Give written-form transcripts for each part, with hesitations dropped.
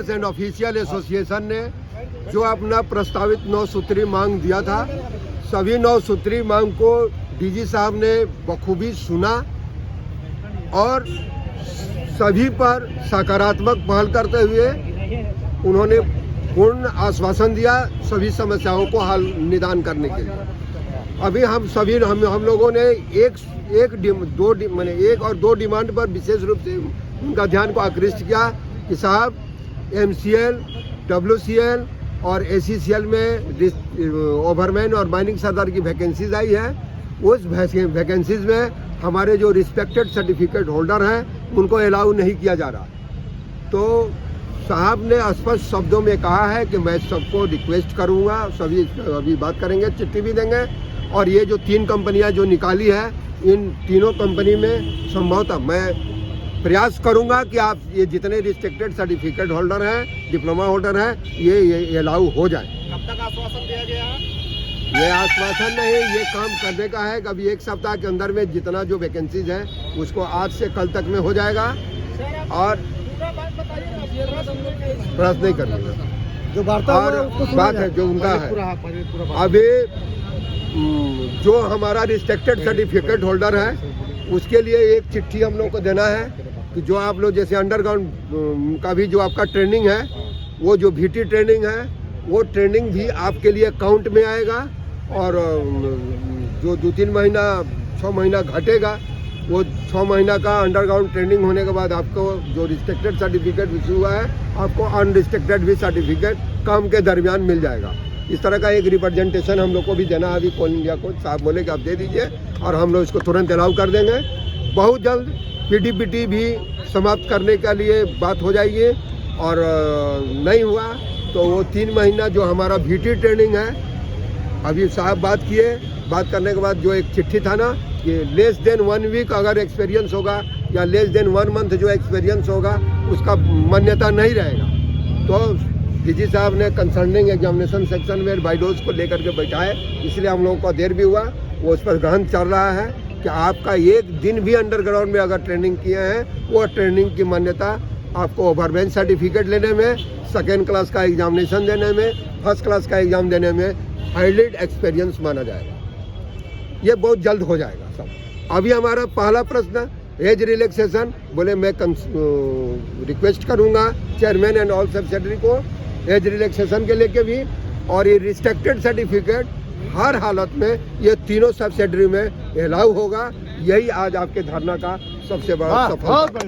And official association ने जो अपना प्रस्तावित 9 सूत्री मांग दिया था, सभी 9 सूत्री मांग को डीजी साहब ने बखूबी सुना और सभी पर सकारात्मक पहल करते हुए उन्होंने पूर्ण आश्वासन दिया सभी समस्याओं को हल निदान करने के लिए। अभी हम लोगों ने एक और दो डिमांड पर विशेष रूप से उनका ध्यान को आकृष्ट किया कि साहब MCL, WCL और ACCL में ओवरमैन और माइनिंग सरदार की वैकेंसीज आई है। उस वैकेंसीज में हमारे जो रिस्पेक्टेड सर्टिफिकेट होल्डर हैं उनको अलाउ नहीं किया जा रहा। तो साहब ने स्पष्ट शब्दों में कहा है कि मैं सबको रिक्वेस्ट करूंगा, सभी अभी बात करेंगे, चिट्ठी भी देंगे और ये जो 3 कंपनियां जो निकाली है, इन तीनों कंपनी में संभवतः मैं प्रयास करूंगा कि आप ये जितने रिस्ट्रिक्टेड सर्टिफिकेट होल्डर हैं, डिप्लोमा होल्डर हैं, ये अलाउ हो जाए। कब तक आश्वासन दिया गया है? ये आश्वासन नहीं, ये काम करने का है। कभी 1 सप्ताह के अंदर में जितना जो वैकेंसीज है उसको आज से कल तक में हो जाएगा और प्रयास नहीं करेंगे। जो बात है जो उनका है, अभी जो हमारा रिस्ट्रिक्टेड सर्टिफिकेट होल्डर है उसके लिए एक चिट्ठी हम लोग को देना है कि जो आप लोग जैसे अंडरग्राउंड का भी जो आपका ट्रेनिंग है, वो जो VT ट्रेनिंग है, वो ट्रेनिंग भी आपके लिए काउंट में आएगा और जो 2-3 महीना 6 महीना घटेगा, वो 6 महीना का अंडरग्राउंड ट्रेनिंग होने के बाद आपको जो रिस्ट्रिक्टेड सर्टिफिकेट इशू हुआ है, आपको अनरिस्ट्रिक्टेड भी सर्टिफिकेट काम के दरमियान मिल जाएगा। इस तरह का एक रिप्रेजेंटेशन हम लोग को भी देना है अभी कोल इंडिया को। साहब बोले कि आप दे दीजिए और हम लोग इसको तुरंत अलाउ कर देंगे। बहुत जल्द PDPT भी समाप्त करने के लिए बात हो जाएगी और नहीं हुआ तो वो 3 महीना जो हमारा VT ट्रेनिंग है, अभी साहब बात किए, बात करने के बाद जो एक चिट्ठी था ना कि लेस देन 1 वीक अगर एक्सपीरियंस होगा या लेस देन 1 मंथ जो एक्सपीरियंस होगा उसका मान्यता नहीं रहेगा। तो डीजी साहब ने कंसर्निंग एग्जामिनेशन सेक्शन में बाइडोज को लेकर के बैठा है, इसलिए हम लोगों का देर भी हुआ। वो उस पर गहन चल रहा है कि आपका एक दिन भी अंडरग्राउंड में अगर ट्रेनिंग किए हैं, वो ट्रेनिंग की मान्यता आपको ओवरमैन सर्टिफिकेट लेने में, 2nd क्लास का एग्जामिनेशन देने में, 1st क्लास का एग्जाम देने में हाईली एक्सपीरियंस माना जाएगा। ये बहुत जल्द हो जाएगा सब। अभी हमारा पहला प्रश्न एज रिलैक्सेशन, बोले मैं रिक्वेस्ट करूँगा चेयरमैन एंड ऑल सब्सिडरी को एज रिलैक्सेशन के लेके भी, और ये रिस्ट्रिक्टेड सर्टिफिकेट हर हालत में ये तीनों सब्सिडरी में अलाउ होगा। यही आज आपके धरना का सबसे बड़ा सफलता।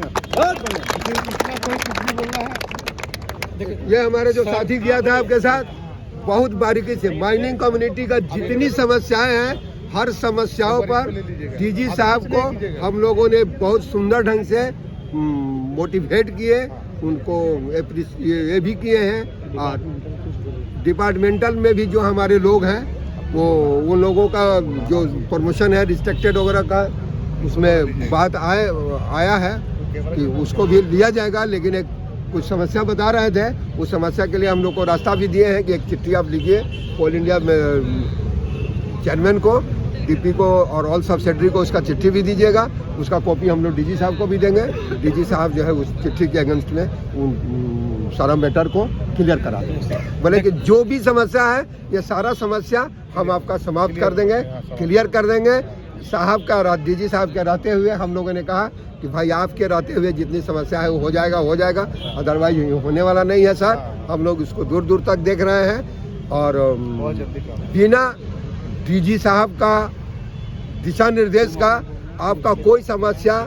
ये हमारे जो साथी किया था आपके साथ बहुत बारीकी से माइनिंग कम्युनिटी का जितनी समस्याएं हैं, हर समस्याओं पर डीजी साहब को हम लोगों ने बहुत सुंदर ढंग से मोटिवेट किए, उनको ये भी किए हैं। और डिपार्टमेंटल में भी जो हमारे लोग हैं वो उन लोगों का जो प्रमोशन है रिस्ट्रिक्टेड वगैरह का, उसमें बात आया है कि उसको भी लिया जाएगा। लेकिन एक कुछ समस्या बता रहे थे, उस समस्या के लिए हम लोग को रास्ता भी दिए हैं कि एक चिट्ठी आप लिखिए कोल इंडिया में चेयरमैन को, DP को और ऑल सब्सिडरी को उसका चिट्ठी भी दीजिएगा। उसका कॉपी हम लोग डीजी साहब को भी देंगे। डीजी साहब जो है उस चिट्ठी के अगेंस्ट में सारा मैटर को क्लियर करा देंगे। बोले कि जो भी समस्या है ये सारा समस्या हम आपका समाप्त कर देंगे, क्लियर कर देंगे। साहब का डीजी साहब के रहते हुए हम लोगों ने कहा कि भाई आपके रहते हुए जितनी समस्या है वो हो जाएगा, अदरवाइज होने वाला नहीं है सर। हम लोग इसको दूर दूर तक देख रहे हैं और बिना डीजी साहब का दिशा निर्देश का आपका कोई समस्या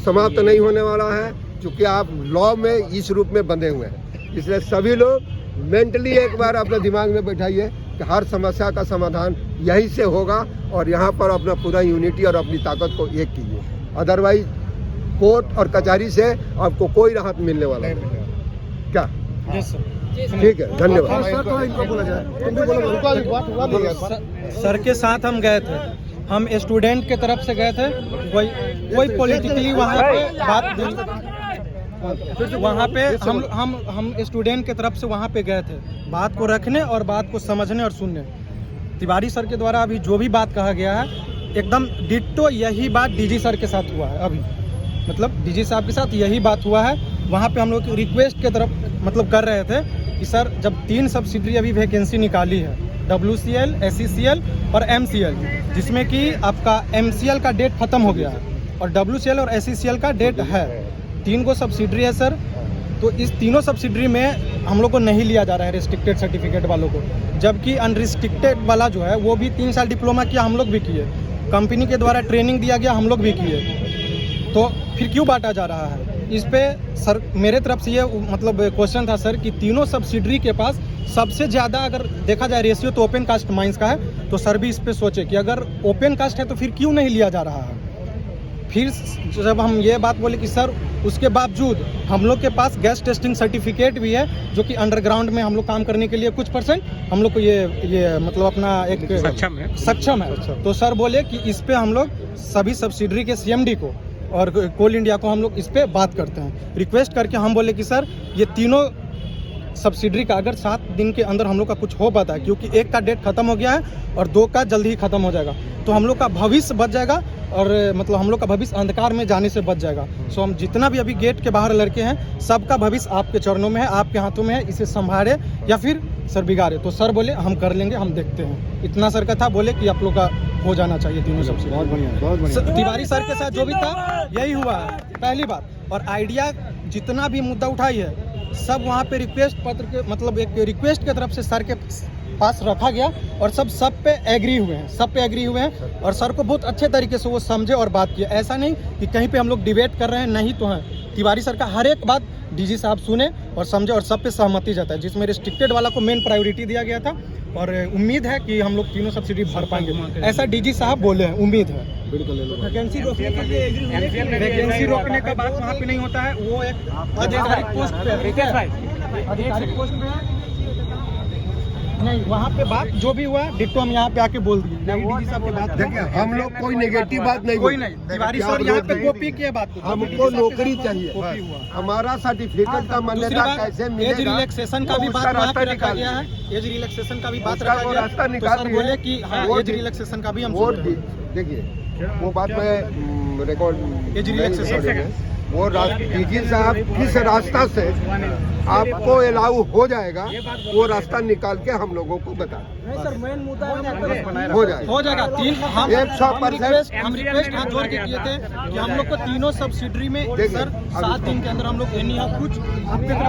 समाप्त नहीं होने वाला है, क्योंकि आप लॉ में इस रूप में बंधे हुए हैं। इसलिए सभी लोग मेंटली एक बार अपने दिमाग में बैठाइए कि हर समस्या का समाधान यहीं से होगा और यहाँ पर अपना पूरा यूनिटी और अपनी ताकत को एक कीजिए। अदरवाइज कोर्ट और कचहरी से आपको कोई राहत मिलने वाला नहीं। क्या? ठीक है, धन्यवाद। सर के साथ हम गए थे, हम स्टूडेंट के तरफ से गए थे। कोई पॉलिटिकली वहाँ पे बात, वहाँ पे हम स्टूडेंट के तरफ से वहाँ पे गए थे बात को रखने और बात को समझने और सुनने। तिवारी सर के द्वारा अभी जो भी बात कहा गया है एकदम डिट्टो यही बात डीजी सर के साथ हुआ है। अभी मतलब डीजी साहब के साथ यही बात हुआ है वहाँ पे हम लोग रिक्वेस्ट की तरफ मतलब कर रहे थे कि सर जब 3 सब्सिडरी अभी वैकेंसी निकाली है, WCL, SECL और MCL, जिसमें कि आपका MCL का डेट ख़त्म हो गया है और WCL और SECL का डेट है, 3 को सब्सिडरी है सर। तो इस तीनों सब्सिडरी में हम लोग को नहीं लिया जा रहा है रिस्ट्रिक्टेड सर्टिफिकेट वालों को, जबकि अनरिस्ट्रिक्टेड वाला जो है वो भी 3 साल डिप्लोमा किया, हम लोग भी किए, कंपनी के द्वारा ट्रेनिंग दिया गया, हम लोग भी किए, तो फिर क्यों बांटा जा रहा है? इस पे सर मेरे तरफ से ये मतलब क्वेश्चन था सर कि तीनों सब्सिडरी के पास सबसे ज़्यादा अगर देखा जाए रेशियो तो ओपन कास्ट माइंस का है, तो सर भी इस पे सोचे कि अगर ओपन कास्ट है तो फिर क्यों नहीं लिया जा रहा है। फिर जब हम ये बात बोले कि सर उसके बावजूद हम लोग के पास गैस टेस्टिंग सर्टिफिकेट भी है, जो कि अंडरग्राउंड में हम लोग काम करने के लिए कुछ परसेंट हम लोग को ये मतलब अपना एक सक्षम है। तो सर बोले कि इस पे हम लोग सभी सब्सिडरी के CMD को और कोल इंडिया को हम लोग इस पे बात करते हैं, रिक्वेस्ट करके हम बोले कि सर ये तीनों सब्सिडरी का अगर 7 दिन के अंदर हम लोग का कुछ हो पाता है, क्योंकि 1 का डेट खत्म हो गया है और 2 का जल्दी ही खत्म हो जाएगा, तो हम लोग का भविष्य बच जाएगा और मतलब हम लोग का भविष्य अंधकार में जाने से बच जाएगा। सो हम जितना भी अभी गेट के बाहर लड़के हैं, सबका भविष्य आपके चरणों में है, आपके हाथों में है, इसे संभाले या फिर सर बिगाड़े। तो सर बोले हम कर लेंगे, हम देखते हैं, इतना सर का था, बोले कि आप लोग का हो जाना चाहिए तीनों सबसे। बहुत बढ़िया। तिवारी सर के साथ जो भी था यही हुआ है पहली बार, और आइडिया जितना भी मुद्दा उठाई है सब वहाँ पे रिक्वेस्ट पत्र के मतलब एक रिक्वेस्ट के तरफ से सर के पास रखा गया और सब पे एग्री हुए हैं, सब पे एग्री हुए हैं और सर को बहुत अच्छे तरीके से वो समझे और बात किया। ऐसा नहीं कि कहीं पे हम लोग डिबेट कर रहे हैं, नहीं तो हैं। तिवारी सर का हर एक बात DG साहब सुने और समझे और सब पे सहमति जाता है, जिसमें रिस्ट्रिक्टेड वाला को मेन प्रायोरिटी दिया गया था और उम्मीद है कि हम लोग तीनों सब्सिडी भर पाएंगे, ऐसा DG साहब बोले हैं, उम्मीद है। वैकेंसी रोकने के लिए वैकेंसी रोकने का बात वहाँ पे नहीं होता है, वो एक आधिकारिक पोस्ट पे है, आधिकारिक पोस्ट पे है, नहीं वहाँ पे बात जो भी हुआ डिट्टो हम यहाँ पे आके बोल दिए। DG साहब की बात देखिए हम लोग कोई नेगेटिव बात नहीं, कोई नहीं, तिवारी सर यहाँ पे कॉपी किए बात, हमको नौकरी चाहिए, हमारा सर्टिफिकेट का मान्यता कैसे मिलेगा। एज रिलैक्सेशन का भी बात वहाँ पे रखा गया है, एज रिलैक्सेशन का भी बात रखा गया है, तो सर बोले कि हाँ एज रिलैक्सेशन का भी हम देखिए वो बात में रिकॉर्ड एज रिलैक्सेशन वो DG साहब किस रास्ता से आपको अलाउ हो जाएगा, वो रास्ता निकाल के हम लोगों को बता। नहीं सर मेन मुद्दा हो जाएगा 3 हम 100% हम रिक्वेस्ट हाथ जोड़ के किए थे कि हम लोग को तीनों सब्सिडरी में सर 7 दिन के अंदर हम लोग कुछ आपके